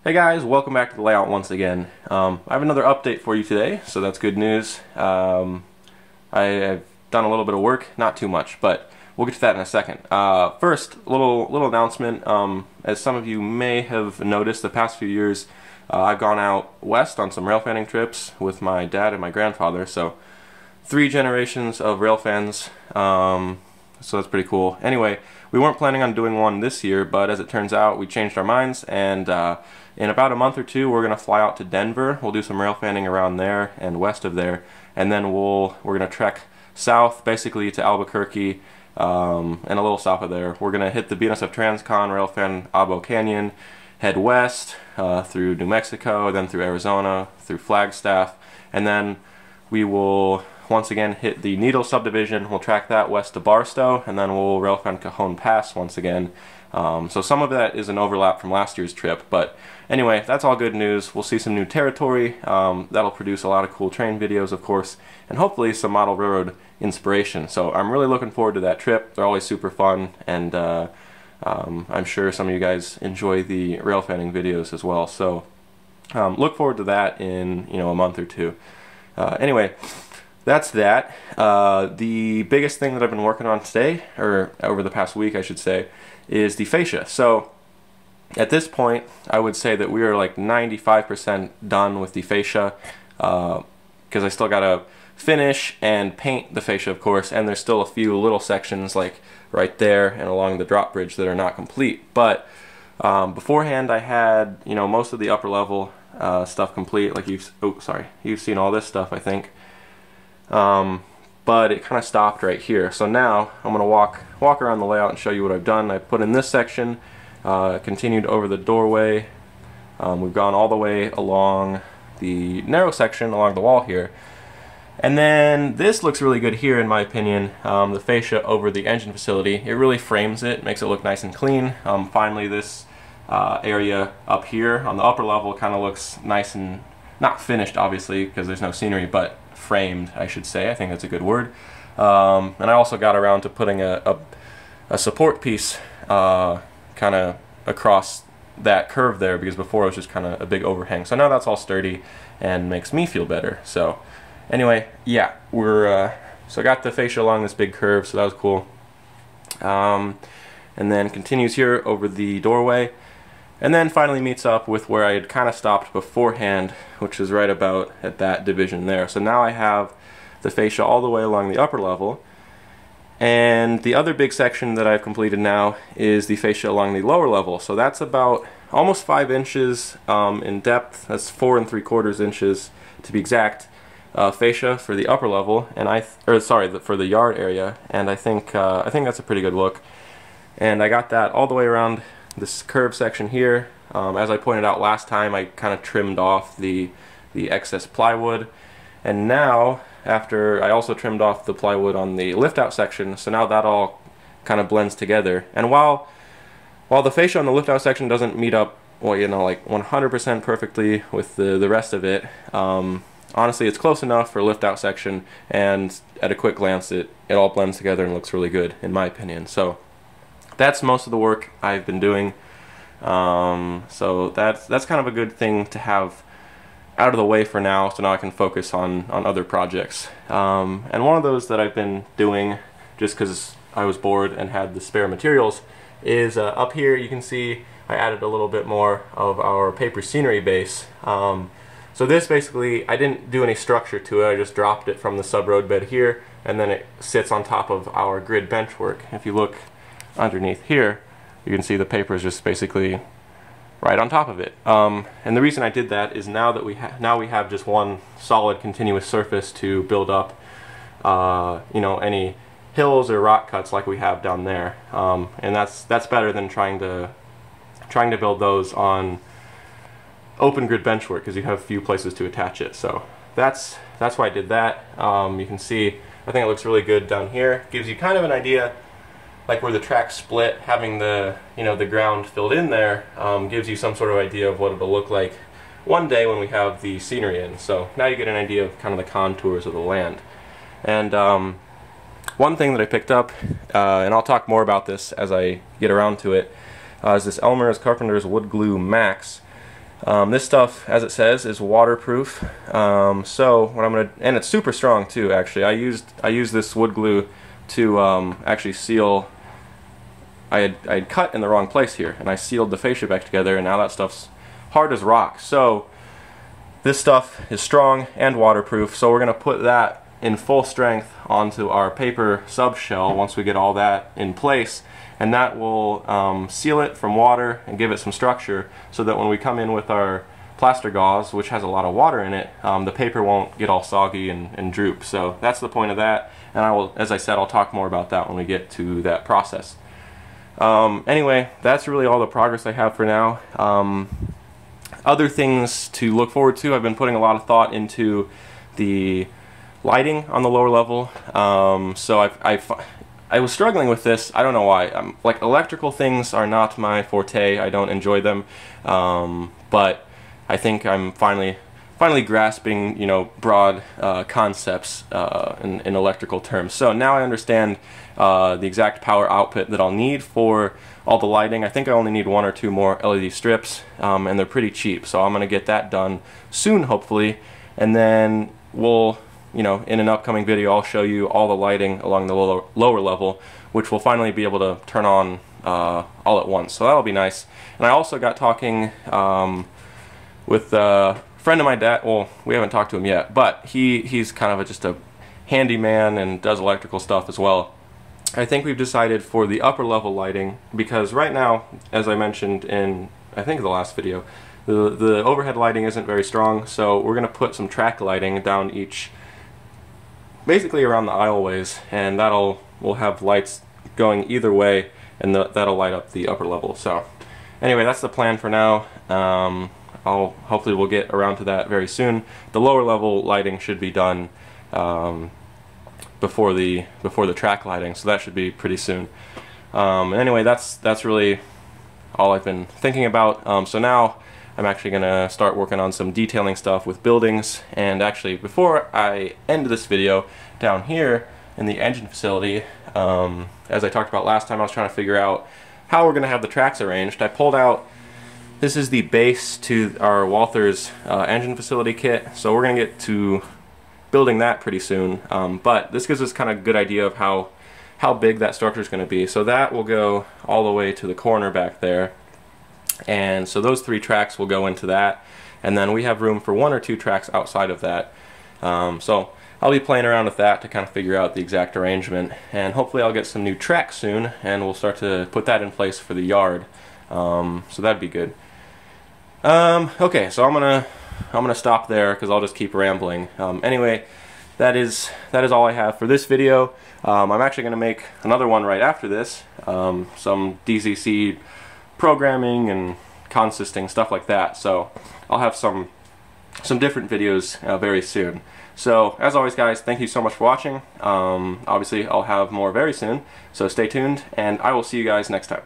Hey guys, welcome back to the layout once again. I have another update for you today, so that's good news. I've done a little bit of work, not too much, but we'll get to that in a second. First, little announcement. As some of you may have noticed, the past few years I've gone out west on some rail fanning trips with my dad and my grandfather, so 3 generations of rail fans, so that's pretty cool. Anyway, we weren't planning on doing one this year, but as it turns out, we changed our minds, and in about a month or two, we're going to fly out to Denver. We'll do some rail fanning around there and west of there, and then we're going to trek south, basically to Albuquerque, and a little south of there. We're going to hit the BNSF Transcon rail fan Abo Canyon, head west through New Mexico, then through Arizona, through Flagstaff, and then we will once again hit the Needle subdivision. We'll track that west to Barstow, and then we'll rail fan Cajon Pass once again. So some of that is an overlap from last year's trip, but anyway, that's all good news. We'll see some new territory. That'll produce a lot of cool train videos, of course, and hopefully some model railroad inspiration. So I'm really looking forward to that trip. They're always super fun, and I'm sure some of you guys enjoy the rail fanning videos as well. So look forward to that in a month or two. Anyway, that's that. The biggest thing that I've been working on today, or over the past week I should say, is the fascia. So at this point I would say that we are like 95% done with the fascia, because I still gotta finish and paint the fascia, of course, and there's still a few little sections like right there and along the drop bridge that are not complete. But beforehand I had most of the upper level stuff complete, like you've seen all this stuff, I think. But it kind of stopped right here. So now I'm going to walk around the layout and show you what I've done. I put in this section, continued over the doorway. We've gone all the way along the narrow section along the wall here. And then this looks really good here, in my opinion, the fascia over the engine facility. It really frames it, makes it look nice and clean. Finally, this area up here on the upper level kind of looks nice and not finished, obviously, because there's no scenery, but framed, I should say. I think that's a good word. And I also got around to putting a support piece kind of across that curve there, because before it was just kind of a big overhang. So now that's all sturdy and makes me feel better. So anyway, yeah, so I got the fascia along this big curve, so that was cool. And then continues here over the doorway, and then finally meets up with where I had kind of stopped beforehand, which is right about at that division there. So now I have the fascia all the way along the upper level, and the other big section that I've completed now is the fascia along the lower level. So that's about almost 5 inches in depth. That's 4 3/4 inches to be exact. Fascia for the upper level, and for the yard area, and I think that's a pretty good look. And I got that all the way around this curved section here. As I pointed out last time, I kind of trimmed off the excess plywood, and now after I also trimmed off the plywood on the lift out section, so now that all kind of blends together. And while the fascia on the lift out section doesn't meet up, well, like 100% perfectly with the rest of it, honestly it's close enough for a lift out section, and at a quick glance it all blends together and looks really good, in my opinion. So that's most of the work I've been doing. So that's kind of a good thing to have out of the way for now, so now I can focus on other projects. And one of those that I've been doing, just because I was bored and had the spare materials, is up here you can see I added a little bit more of our paper scenery base. So this basically, I didn't do any structure to it, I just dropped it from the sub-road bed here, and then it sits on top of our grid benchwork. If you look underneath here, you can see the paper is just basically right on top of it. And the reason I did that is now we have just one solid continuous surface to build up any hills or rock cuts like we have down there. And that's better than trying to build those on open grid benchwork, because you have few places to attach it. So that's why I did that. You can see I think it looks really good down here. Gives you kind of an idea like where the tracks split. Having the the ground filled in there gives you some sort of idea of what it'll look like one day when we have the scenery in. So now you get an idea of kind of the contours of the land. And one thing that I picked up, and I'll talk more about this as I get around to it, is this Elmer's Carpenter's Wood Glue Max. This stuff, as it says, is waterproof. So what I'm gonna, and it's super strong too. Actually, I used this wood glue to actually seal. I had cut in the wrong place here, and I sealed the fascia back together, and now that stuff's hard as rock. So this stuff is strong and waterproof. So we're gonna put that in full strength onto our paper subshell once we get all that in place, and that will seal it from water and give it some structure, so that when we come in with our plaster gauze, which has a lot of water in it, the paper won't get all soggy and droop. So that's the point of that, and I will, as I said, I'll talk more about that when we get to that process. Anyway, that's really all the progress I have for now. Other things to look forward to, I've been putting a lot of thought into the lighting on the lower level. So I was struggling with this. I don't know why. Like, electrical things are not my forte. I don't enjoy them. But I think I'm finally grasping, you know, broad concepts in electrical terms. So now I understand the exact power output that I'll need for all the lighting. I think I only need 1 or 2 more LED strips, and they're pretty cheap. So I'm going to get that done soon, hopefully, and then we'll, you know, in an upcoming video, I'll show you all the lighting along the lower level, which we'll finally be able to turn on all at once. So that'll be nice. And I also got talking with a friend of my dad. Well, we haven't talked to him yet, but he's kind of just a handyman and does electrical stuff as well. I think we've decided for the upper level lighting, because right now, as I mentioned in, I think, the last video, the overhead lighting isn't very strong, so we're going to put some track lighting down each, basically around the aisleways, and we'll have lights going either way, and that'll light up the upper level. So anyway, that's the plan for now. Hopefully we'll get around to that very soon. The lower level lighting should be done before the track lighting, so that should be pretty soon. Anyway, that's really all I've been thinking about. So now I'm actually gonna start working on some detailing stuff with buildings. And actually, before I end this video, down here in the engine facility, as I talked about last time, I was trying to figure out how we're gonna have the tracks arranged. I pulled out, this is the base to our Walthers engine facility kit, so we're gonna get to building that pretty soon, but this gives us kind of a good idea of how big that structure is going to be. So that will go all the way to the corner back there, and so those 3 tracks will go into that, and then we have room for 1 or 2 tracks outside of that. So I'll be playing around with that to kind of figure out the exact arrangement, and hopefully I'll get some new tracks soon, and we'll start to put that in place for the yard. So that'd be good. Okay, so I'm gonna stop there because I'll just keep rambling. Anyway, that is all I have for this video. I'm actually going to make another one right after this, some DCC programming and consisting, stuff like that. So I'll have some different videos very soon. So as always, guys, thank you so much for watching. Obviously I'll have more very soon, so stay tuned, and I will see you guys next time.